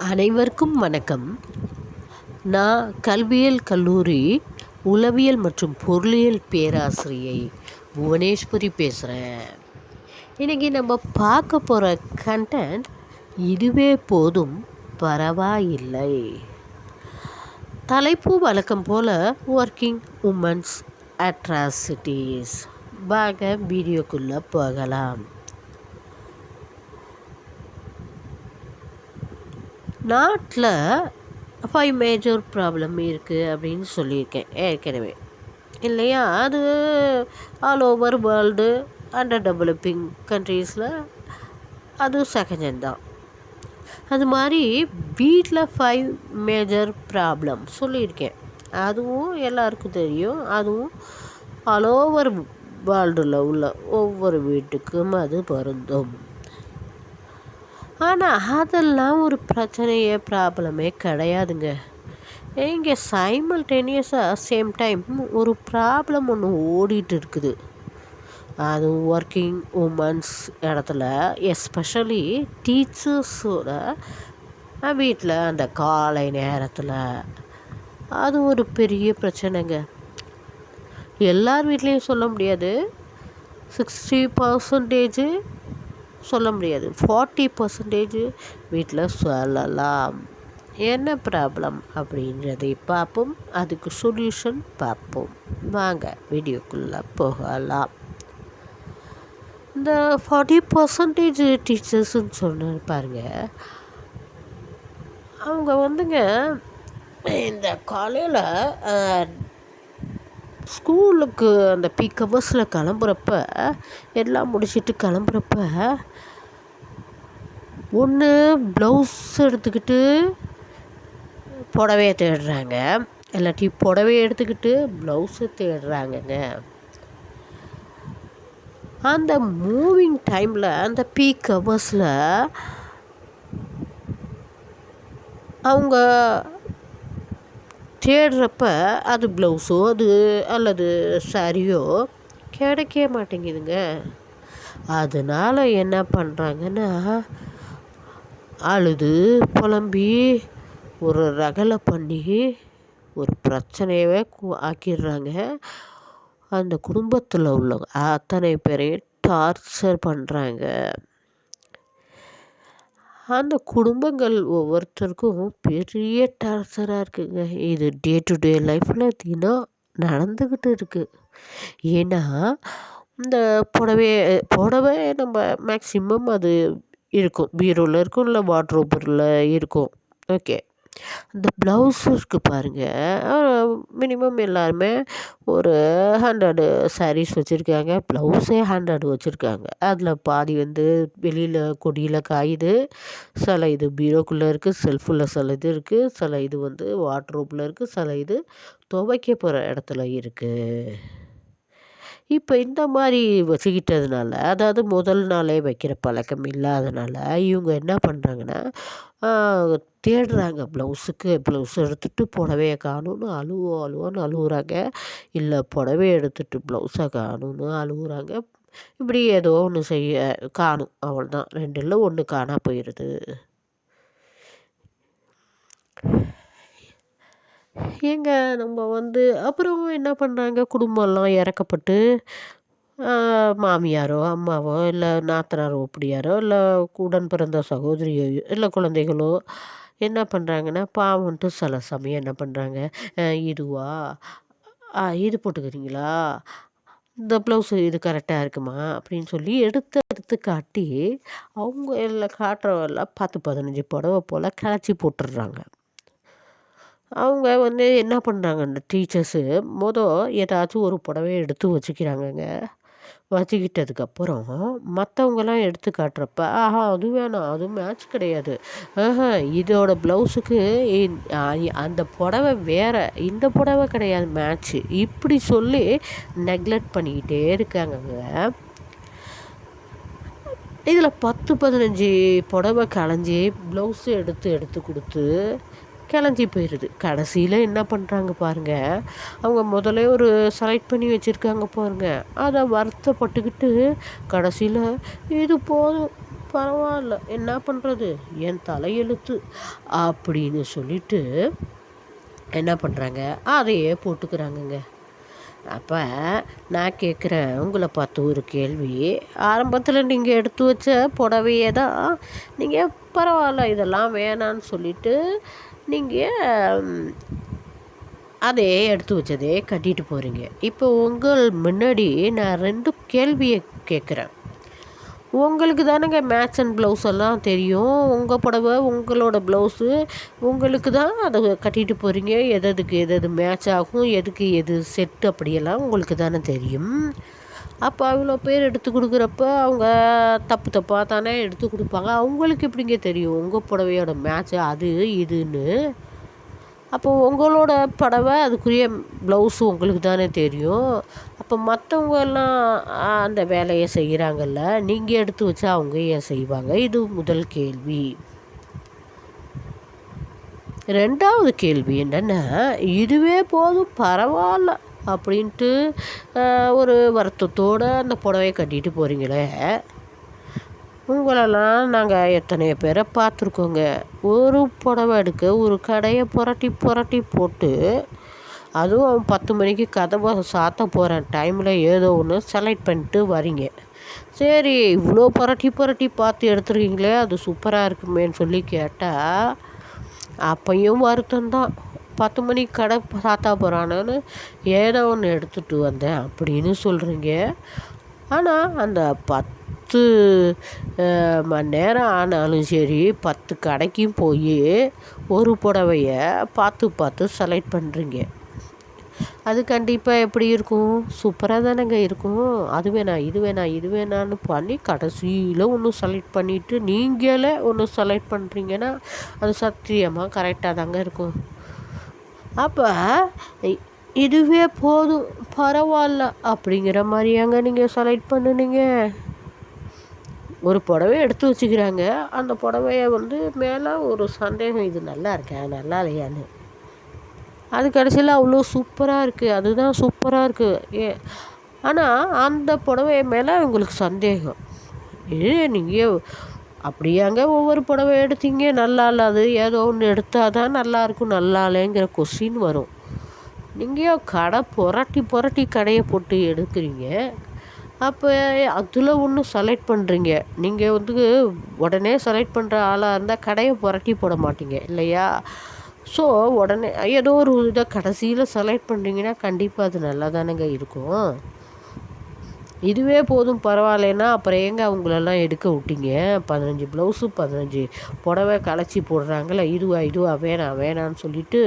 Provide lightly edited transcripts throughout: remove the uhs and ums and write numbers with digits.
அனைவருக்கும் வணக்கம். நான் கல்வியியல் கல்லூரி உளவியல் மற்றும் பொருளியல் பேராசிரியை புவனேஸ்வரி பேசுகிறேன். இன்றைக்கி நம்ம பார்க்க போகிற கண்டென்ட் இதுவே போதும் பரவாயில்லை. தலைப்பு வழக்கம் போல் ஒர்க்கிங் உமன்ஸ் அட்ராசிட்டிஸ். வாங்க வீடியோக்குள்ளே போகலாம். நாட்டில் 5 மேஜர் ப்ராப்ளம் இருக்குது அப்படின்னு சொல்லியிருக்கேன் ஏற்கனவே இல்லையா? அது all over world under developing கண்ட்ரீஸில் அது சகஜம்தான். அது மாதிரி வீட்டில் 5 மேஜர் ப்ராப்ளம் சொல்லியிருக்கேன். அதுவும் எல்லாருக்கும் தெரியும். அதுவும் ஆல் ஓவர் வேர்ல்டில் உள்ள ஒவ்வொரு வீட்டுக்கும் அது பொருந்தும். ஆனால் அதெல்லாம் ஒரு ப்ராப்ளமே கிடையாதுங்க. இங்கே சைமல்டேனியஸாக சேம் டைம் ஒரு ப்ராப்ளம் ஒன்று ஓடிட்டு இருக்குது. அது ஒர்க்கிங் உமன்ஸ் இடத்துல, எஸ்பெஷலி டீச்சர்ஸோட வீட்டில் அந்த காலை நேரத்தில் அது ஒரு பெரிய பிரச்சனைங்க. எல்லார் வீட்லேயும் சொல்ல முடியாது, 60% சொல்ல முடியாது, 40% வீட்டில் சொல்லலாம். என்ன ப்ராப்ளம் அப்படின்றதை பார்ப்போம், அதுக்கு சொல்யூஷன் பார்ப்போம். வாங்க வீடியோக்குள்ளே போகலாம். இந்த 40% டீச்சர்ஸுன்னு சொன்ன பாருங்க, அவங்க வந்துங்க இந்த காலையில் ஸ்கூலுக்கு அந்த பீக் ஹவர்ஸில் கிளம்புறப்ப, எல்லாம் முடிச்சுட்டு கிளம்புறப்ப ஒன்று ப்ளவுஸ் எடுத்துக்கிட்டு புடவையை தேடுறாங்க, இல்லாட்டி புடவையை எடுத்துக்கிட்டு ப்ளவுஸை தேடுறாங்கங்க. அந்த மூவிங் டைமில், அந்த பீக் ஹவர்ஸில் அவங்க தேடுறப்ப அது ப்ளவுஸோ அது அல்லது சாரியோ கிடைக்க மாட்டேங்குதுங்க. அதனால் என்ன பண்ணுறாங்கன்னா, அழுது புலம்பி ஒரு ரகலை பண்ணி ஒரு பிரச்சனையவே ஆக்கிடுறாங்க. அந்த குடும்பத்தில் உள்ளவங்க அத்தனை பேரையும் டார்ச்சர் பண்ணுறாங்க. அந்த குடும்பங்கள் ஒவ்வொருத்தருக்கும் பெரிய டார்ச்சராக இருக்குங்க. இது டே டு டே லைஃப்பில் தினம் நடந்துக்கிட்டு இருக்குது. ஏன்னா இந்த புடவை நம்ம மேக்சிமம் அது இருக்கும், பீரோவில் இருக்கும், இல்லை வார்ட்ரோபில் இருக்கும். ஓகே, இந்த ப்ளவுஸ் இருக்குது பாருங்கள், மினிமம் எல்லாருமே ஒரு 100 சாரீஸ் வச்சுருக்காங்க, ப்ளவுஸே 100 வச்சுருக்காங்க. அதில் பாதி வெளியில் கொடியில் காயுது, சில இது பீரோக்குள்ளே இருக்குது, செல்ஃபில் சில இது இருக்குது, சில இது வார்ட்ரோப்பில் இருக்குது, சில இது துவைக்க போகிற இடத்துல இருக்குது. இப்போ இந்த மாதிரி வச்சுக்கிட்டதுனால, அதாவது முதல் நாளே வைக்கிற பழக்கம் இல்லாதனால இவங்க என்ன பண்ணுறாங்கன்னா, தேடுறாங்க ப்ளவுஸ் எடுத்துகிட்டு புடவையை காணும்னு அழுவான்னு அழுகுறாங்க, இல்லை புடவையை எடுத்துகிட்டு ப்ளவுஸை காணும்னு அழுகுறாங்க. இப்படி ஏதோ ஒன்று காணும், அவ்வளோதான். 2ல் 1 காணா போயிடுது. ஏங்க நம்ம அப்புறம் என்ன பண்ணுறாங்க, குடும்பம்லாம் இறக்கப்பட்டு மாமியாரோ அம்மாவோ இல்லை நாத்தனாரோ அப்படியாரோ இல்லை உடன் பிறந்த சகோதரியோ இல்லை குழந்தைகளோ என்ன பண்ணுறாங்கன்னா, பாவம்ன்ட்டு சில சமயம் என்ன பண்ணுறாங்க, இதுவா இது போட்டுக்கிறீங்களா, இந்த ப்ளவுஸு இது கரெக்டாக இருக்குமா அப்படின்னு சொல்லி எடுத்து காட்டி அவங்க எல்லாம் காட்டுறவெல்லாம் 10-15 புடவை போல் கிளச்சி போட்டுடுறாங்க. அவங்க என்ன பண்ணுறாங்க, அந்த டீச்சர்ஸு ஏதாச்சும் ஒரு புடவைய எடுத்து வச்சுக்கிறாங்கங்க. வச்சுக்கிட்டதுக்கப்புறம் மற்றவங்கலாம் எடுத்து காட்டுறப்ப, அது வேணாம், அது மேட்ச் கிடையாது, இதோட ப்ளவுஸுக்கு அந்த புடவை வேறு, இந்த புடவை கிடையாது மேட்ச்சு, இப்படி சொல்லி நெக்லெக்ட் பண்ணிக்கிட்டே இருக்காங்கங்க. இதில் 10-15 புடவை களைஞ்சி ப்ளவுஸு எடுத்து கொடுத்து கிளஞ்சி போயிடுது. கடைசியில் என்ன பண்ணுறாங்க பாருங்கள், அவங்க முதல்ல ஒரு செலக்ட் பண்ணி வச்சுருக்காங்க பாருங்கள், அதை வருத்தப்பட்டுக்கிட்டு கடைசியில் இது போதும், பரவாயில்ல, என்ன பண்ணுறது, என் தலையெழுத்து அப்படின்னு சொல்லிட்டு என்ன பண்ணுறாங்க, அதையே போட்டுக்கிறாங்கங்க. அப்போ நான் கேட்குறேன் உங்களை பார்த்து ஒரு கேள்வி. ஆரம்பத்தில் நீங்கள் எடுத்து வச்ச புடவையே தான் நீங்கள் பரவாயில்ல இதெல்லாம் வேணான்னு சொல்லிட்டு நீங்கள் அதே எடுத்து வச்சதே கட்டிட்டு போகிறீங்க. இப்போ உங்கள் முன்னாடி நான் 2 கேள்வியை கேட்குறேன். உங்களுக்கு தானேங்க மேட்ச் அண்ட் ப்ளவுஸ் எல்லாம் தெரியும். உங்கள் புடவை உங்களோட ப்ளவுஸு உங்களுக்கு தான் அதை கட்டிட்டு போகிறீங்க. எதுக்கு எது மேட்ச் ஆகும், எதுக்கு எது செட் அப்படியெல்லாம் உங்களுக்கு தானே தெரியும். அப்போ அவ்வளோ பேர் எடுத்து கொடுக்குறப்ப அவங்க தப்பு தப்பாக தானே எடுத்து கொடுப்பாங்க. அவங்களுக்கு எப்படிங்க தெரியும் உங்கள் புடவையோட மேட்ச்சு அது இதுன்னு? அப்போ உங்களோட புடவை அதுக்குரிய ப்ளவுஸு உங்களுக்கு தானே தெரியும். அப்போ மற்றவங்கெல்லாம் அந்த வேலையை செய்கிறாங்கல்ல, நீங்கள் எடுத்து வச்சா அவங்க ஏன் செய்வாங்க? இது முதல் கேள்வி. 2வது கேள்வி என்னென்னா, இதுவே போதும் பரவாயில்ல அப்படின்ட்டு ஒரு வருத்தத்தோடு அந்த புடவையை கட்டிட்டு போகிறீங்களே, உங்களெல்லாம் நாங்கள் எத்தனையோ பேரை பார்த்துருக்கோங்க. ஒரு புடவை எடுக்க ஒரு கடையை புரட்டி புரட்டி போட்டு, அதுவும் 10 மணிக்கு கதவை சாத்த போகிற டைமில் ஏதோ ஒன்று செலக்ட் பண்ணிட்டு வரீங்க. சரி, இவ்வளோ புரட்டி புரட்டி பார்த்து எடுத்துருக்கீங்களே, அது சூப்பராக இருக்குமேன்னு சொல்லி கேட்டால் அப்பையும் வருத்தம்தான். 10 மணிக்கு கடை சாத்தா போகிறானு ஏதோ ஒன்று எடுத்துகிட்டு வந்தேன் அப்படின்னு சொல்கிறீங்க. ஆனால் அந்த 10 மணி நேரம் ஆனாலும் சரி, 10 கடைக்கும் போய் ஒரு புடவைய பார்த்து பார்த்து செலக்ட் பண்ணுறீங்க. அது கண்டிப்பாக எப்படி இருக்கும்? சூப்பராக தானேங்க இருக்கும். அது வேணாம் இது வேணாம் இது வேணான்னு பண்ணி கடைசியில் ஒன்று செலக்ட் பண்ணிவிட்டு நீங்களே ஒன்று செலக்ட் பண்ணுறீங்கன்னா அது சத்தியமாக கரெக்டாக தாங்க இருக்கும். அப்போ இதுவே போதும் பரவாயில்ல அப்படிங்கிற மாதிரியாங்க நீங்கள் செலக்ட் பண்ணுனீங்க. ஒரு புடவைய எடுத்து வச்சுக்கிறாங்க. அந்த புடவைய மேலே ஒரு சந்தேகம், இது நல்லா இருக்கா நல்லா இல்லையான்னு. அது கடைசியில் அவ்வளோ சூப்பராக இருக்குது, அதுதான் சூப்பராக இருக்குது. ஆனால் அந்த புடவை மேலே உங்களுக்கு சந்தேகம். நீங்கள் அப்படியாங்க ஒவ்வொரு புடவை எடுத்தீங்க நல்லா இல்லாது ஏதோ ஒன்று எடுத்தால் தான் நல்லாயிருக்கும், நல்லா இல்லைங்கிற கொஸ்டின் வரும். நீங்கள் கடை புரட்டி புரட்டி கடையை போட்டு எடுக்கிறீங்க. அப்போ அதில் ஒன்று செலக்ட் பண்ணுறீங்க. நீங்கள் உடனே செலக்ட் பண்ணுற ஆளாக இருந்தால் கடையை புரட்டி போட மாட்டீங்க இல்லையா? ஸோ உடனே ஏதோ ஒரு இதை கடைசியில் செலக்ட் பண்ணுறீங்கன்னா கண்டிப்பாக அது நல்லா தானேங்க இருக்கும். இதுவே போதும் பரவாயில்லைன்னா அப்புறம் ஏங்க அவங்களெல்லாம் எடுக்க விட்டீங்க? 15 ப்ளவுஸு 15 புடவை கலைச்சி போடுறாங்களே, இதுவா வேணாம் வேணான்னு சொல்லிட்டு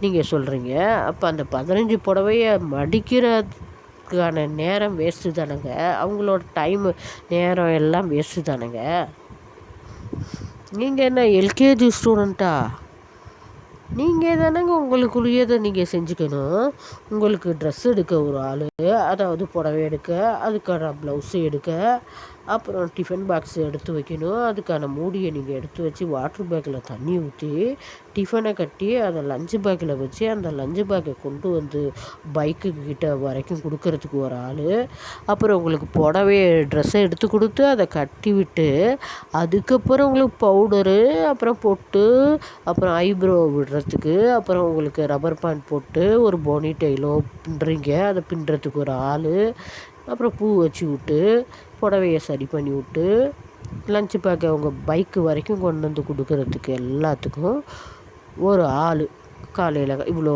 நீங்கள் சொல்கிறீங்க. அப்போ அந்த 15 புடவைய மடிக்கிறதுக்கான நேரம் வேஸ்ட்டு தானேங்க. அவங்களோட டைமு நேரம் எல்லாம் வேஸ்ட்டு தானேங்க. நீங்கள் என்ன எல்கேஜி ஸ்டூடெண்ட்டா? நீங்கள் தானேங்க உங்களுக்குரியதை நீங்கள் செஞ்சுக்கணும். உங்களுக்கு ட்ரெஸ் எடுக்க ஒரு ஆள், அதாவது புடவை எடுக்க, அதுக்கான ப்ளவுஸு எடுக்க, அப்புறம் டிஃபன் பாக்ஸ் எடுத்து வைக்கணும். அதுக்கான மூடியை நீங்கள் எடுத்து வச்சு வாட்ரு பேக்கில் தண்ணி ஊற்றி டிஃபனை கட்டி அதை லஞ்சு பேக்கில் வச்சு அந்த லஞ்சு பேக்கை கொண்டு பைக்கு கிட்ட வரைக்கும் கொடுக்கறதுக்கு ஒரு ஆள், அப்புறம் உங்களுக்கு புடவைய ட்ரெஸ்ஸை எடுத்து கொடுத்து அதை கட்டி விட்டு அதுக்கப்புறம் உங்களுக்கு பவுடரு, அப்புறம் பொட்டு, அப்புறம் ஐப்ரோ விடுறதுக்கு, அப்புறம் உங்களுக்கு ரப்பர் பேண்ட் போட்டு ஒரு போனி டெயிலோ பின்னுறீங்க, அதை பின்னுறதுக்கு ஒரு ஆள், அப்புறம் பூ வச்சு விட்டு புடவைய சரி பண்ணி விட்டு லஞ்சு பேக்கை உங்கள் பைக்கு வரைக்கும் கொண்டு கொடுக்கறதுக்கு எல்லாத்துக்கும் ஒரு ஆள். காலையில் அவ்வளோ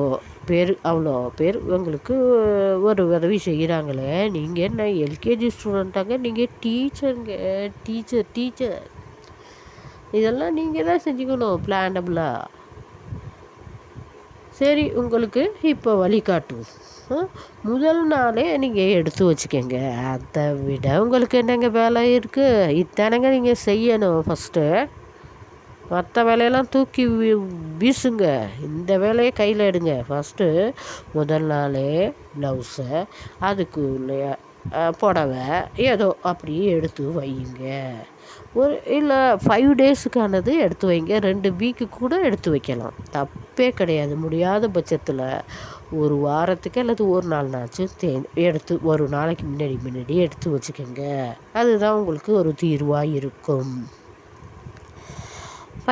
பேர் உங்களுக்கு ஒரு உதவி செய்கிறாங்களே. நீங்கள் என்ன எல்கேஜி ஸ்டூடெண்ட்டாங்க? நீங்கள் டீச்சருங்க, டீச்சர். இதெல்லாம் நீங்கள் தான் செஞ்சுக்கணும் பிளானபிளாக. சரி, உங்களுக்கு இப்போ வழிகாட்டுவோம். முதல் நாளே நீங்கள் எடுத்து வச்சுக்கோங்க. அதை விட உங்களுக்கு என்னங்க வேலை இருக்குது? இதானங்க நீங்கள் செய்யணும். ஃபஸ்ட்டு மற்ற வேலையெல்லாம் தூக்கி வீசுங்க, இந்த வேலையை கையில் எடுங்க. ஃபஸ்ட்டு முதல் நாளே ப்ளவுஸை, அதுக்குள்ளே புடவை ஏதோ அப்படியே எடுத்து வையுங்க. இல்லை 5 டேஸுக்கானது எடுத்து வைங்க, 2 வீக்கு கூட எடுத்து வைக்கலாம். வாய்ப்பே கிடையாது. முடியாத பட்சத்தில் ஒரு வாரத்துக்கு அல்லது ஒரு நாள்னாச்சும் எடுத்து ஒரு நாளைக்கு முன்னாடி எடுத்து வச்சுக்கோங்க. அதுதான் உங்களுக்கு ஒரு தீர்வாக இருக்கும்.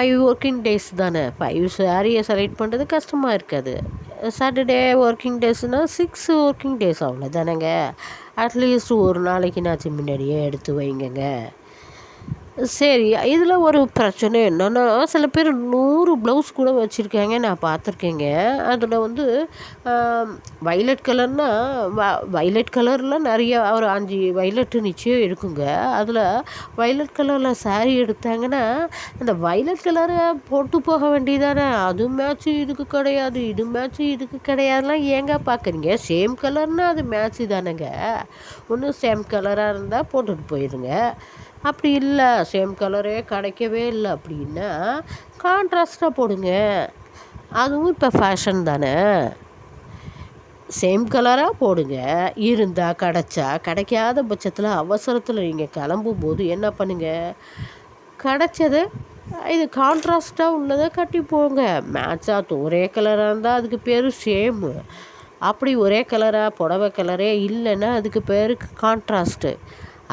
5 ஒர்க்கிங் டேஸ் தானே. 5 சாரியை செலக்ட் பண்ணுறது கஷ்டமாக இருக்காது. சாட்டர்டே ஒர்க்கிங் டேஸ்னால் 6 ஒர்க்கிங் டேஸ் அவ்வளோதானேங்க. அட்லீஸ்ட் ஒரு நாளைக்குனாச்சும் முன்னாடியே எடுத்து வைங்கங்க. சரி, இதில் ஒரு பிரச்சனை என்னென்னா, சில பேர் 100 ப்ளவுஸ் கூட வச்சுருக்காங்க, நான் பார்த்துருக்கேங்க. அதில் வந்து வைலட் கலர்னால் வைலட் கலரில் நிறையா ஒரு 5 வைலட்டு நிச்சயம் இருக்குங்க. அதில் வைலட் கலரில் சாரீ எடுத்தாங்கன்னா, அந்த வைலட் கலரை போட்டு போக வேண்டியதானே. அது மேட்ச்சு இதுக்கு கிடையாது, இது மேட்ச்சு இதுக்கு கிடையாதுலாம் ஏங்க பார்க்குறீங்க? சேம் கலர்னால் அது மேட்ச்சு தானேங்க. ஒன்று சேம் கலராக இருந்தால் போட்டுட்டு போயிடுங்க. அப்படி இல்லை, சேம் கலரே கிடைக்கவே இல்லை அப்படின்னா கான்ட்ராஸ்ட்டாக போடுங்க. அதுவும் இப்போ ஃபேஷன் தானே. சேம் கலராக போடுங்க. இருந்தால் கிடைக்காத பட்சத்தில் அவசரத்தில் நீங்கள் கிளம்பும்போது என்ன பண்ணுங்கள், கிடைச்சதை இது கான்ட்ராஸ்ட்டாக உள்ளதை கட்டி போங்க. மேட்சாக ஒரே கலராக இருந்தால் அதுக்கு பேர் சேமு. அப்படி ஒரே கலராக புடவை கலரே இல்லைன்னா அதுக்கு பேர் கான்ட்ராஸ்ட்டு.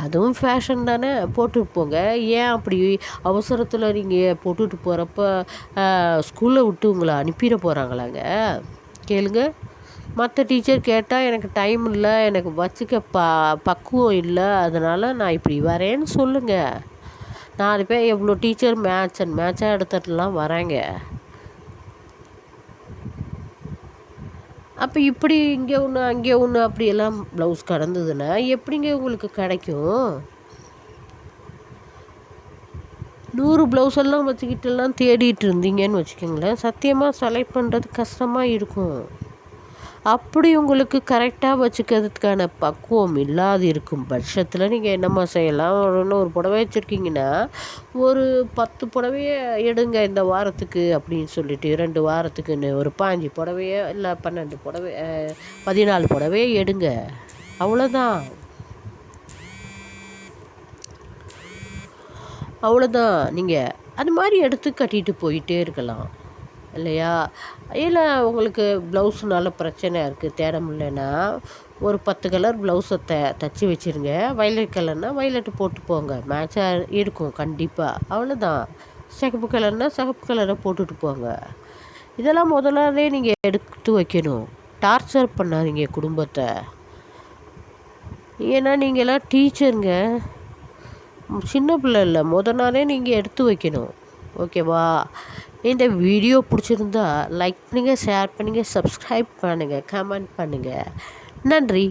அதுவும் ஃபேஷன் தானே, போட்டுட்டு போங்க. ஏன் அப்படி அவசரத்தில் நீங்கள் போட்டுட்டு போகிறப்ப ஸ்கூலில் விட்டு உங்களை அனுப்பிட போகிறாங்களாங்க? கேளுங்க. மற்ற டீச்சர் கேட்டால் எனக்கு டைம் இல்லை, எனக்கு வச்சுக்க பக்குவம் இல்லை, அதனால் நான் இப்படி வரேன்னு சொல்லுங்கள். 4 பேர் எவ்வளோ டீச்சர் மேட்சாக எடுத்துட்டுலாம் வராங்க. அப்போ இப்படி இங்கே ஒன்று அங்கே ஒன்று அப்படியெல்லாம் ப்ளவுஸ் கடந்ததுன்னா எப்படிங்க உங்களுக்கு கிடைக்கும்? 100 ப்ளவுஸெல்லாம் வச்சுக்கிட்டெல்லாம் தேடிட்டு இருந்தீங்கன்னு வச்சுக்கோங்களேன், சத்தியமாக செலக்ட் பண்ணுறது கஷ்டமாக இருக்கும். அப்படி உங்களுக்கு கரெக்டாக வச்சுக்கிறதுக்கான பக்குவம் இல்லாது இருக்கும் பட்சத்தில் நீங்கள் என்னம்மா செய்யலாம், ஒரு புடவை வச்சுருக்கீங்கன்னா ஒரு 10 புடவையை எடுங்க இந்த வாரத்துக்கு அப்படின்னு சொல்லிட்டு, 2 வாரத்துக்குன்னு ஒரு 15 புடவையோ இல்லை 12 புடவை 14 புடவையை எடுங்க. அவ்வளோதான். நீங்கள் அது மாதிரி எடுத்து கட்டிட்டு போயிட்டே இருக்கலாம் இல்லையா? இல்லை உங்களுக்கு ப்ளவுஸ்னால பிரச்சனை இருக்குது, தேட முடியலன்னா ஒரு 10 கலர் ப்ளவுஸை தச்சு வச்சுருங்க. வைலட் கலர்னால் வைலட்டு போட்டு போங்க, மேட்சாக இருக்கும் கண்டிப்பாக. அவ்வளோதான். சிகப்பு கலர்னால் சிகப்பு கலரை போட்டுட்டு போங்க. இதெல்லாம் முதலாவே நீங்கள் எடுத்து வைக்கணும். டார்ச்சர் பண்ணாதீங்க குடும்பத்தை. ஏன்னா நீங்களாம் டீச்சருங்க, சின்ன பிள்ளை இல்லை. நாளே நீங்கள் எடுத்து வைக்கணும். ஓகேவா? இந்த வீடியோ பிடிச்சிருந்தா லைக் பண்ணுங்கள், ஷேர் பண்ணுங்கள், சப்ஸ்கிரைப் பண்ணுங்கள், கமெண்ட் பண்ணுங்கள். நன்றி.